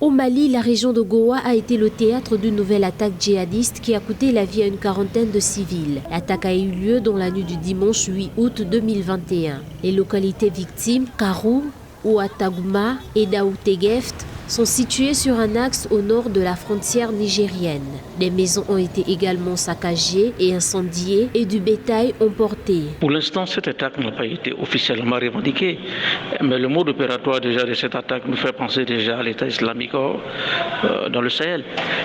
Au Mali, la région de Goa a été le théâtre d'une nouvelle attaque djihadiste qui a coûté la vie à une quarantaine de civils. L'attaque a eu lieu dans la nuit du dimanche 8 août 2021. Les localités victimes, Karou, Ouattaguma et Daoutegeft, sont situées sur un axe au nord de la frontière nigérienne. Des maisons ont été également saccagées et incendiées et du bétail emporté. Pour l'instant, cette attaque n'a pas été officiellement revendiquée, mais le mode opératoire déjà de cette attaque nous fait penser déjà à l'État islamique dans le Sahel.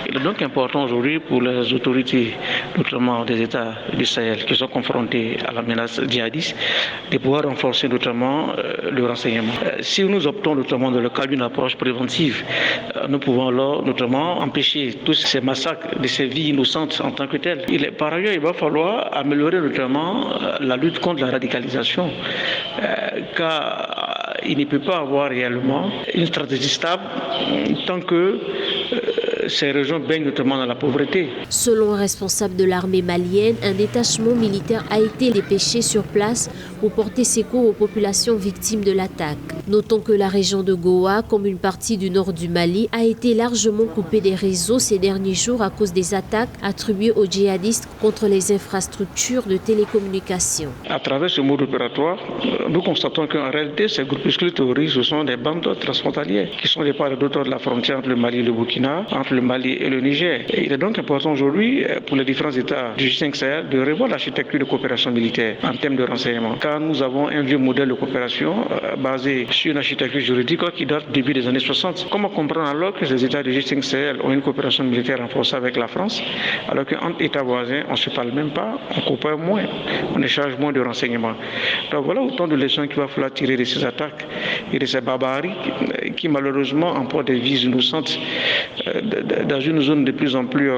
Il est donc important aujourd'hui pour les autorités, notamment des États du Sahel qui sont confrontés à la menace djihadiste, de pouvoir renforcer notamment le renseignement. Si nous optons notamment dans le cadre d'une approche préventive, nous pouvons alors notamment empêcher tous ces massacres de ces vies innocentes en tant que telles. Par ailleurs, il va falloir améliorer notamment la lutte contre la radicalisation, car il ne peut pas avoir réellement une stratégie stable tant que ces régions baignent notamment dans la pauvreté. Selon un responsable de l'armée malienne, un détachement militaire a été dépêché sur place pour porter secours aux populations victimes de l'attaque. Notons que la région de Goa, comme une partie du nord du Mali, a été largement coupée des réseaux ces derniers jours à cause des attaques attribuées aux djihadistes contre les infrastructures de télécommunications. À travers ce mode opératoire, nous constatons qu'en réalité, ces groupuscules terroristes, ce sont des bandes transfrontalières qui sont les parts et d'autres de la frontière entre le Mali et le Burkina, entre le Mali et le Niger. Et il est donc important aujourd'hui pour les différents États du G5 Sahel de revoir l'architecture de coopération militaire en termes de renseignement. Car nous avons un vieux modèle de coopération basé sur une architecture juridique qui date du début des années 60. Comment comprendre alors que les États du G5 Sahel ont une coopération militaire renforcée avec la France, alors qu'entre États voisins, on ne se parle même pas, on coopère moins, on échange moins de renseignements. Donc voilà autant de leçons qu'il va falloir tirer de ces attaques et de ces barbaries qui malheureusement emportent des vies innocentes dans une zone de plus en plus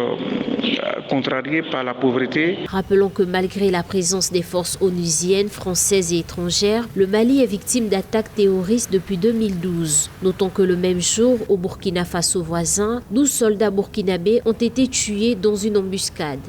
contrariée par la pauvreté. Rappelons que malgré la présence des forces onusiennes, françaises et étrangères, le Mali est victime d'attaques terroristes depuis 2012. Notons que le même jour, au Burkina Faso voisin, 12 soldats burkinabés ont été tués dans une embuscade.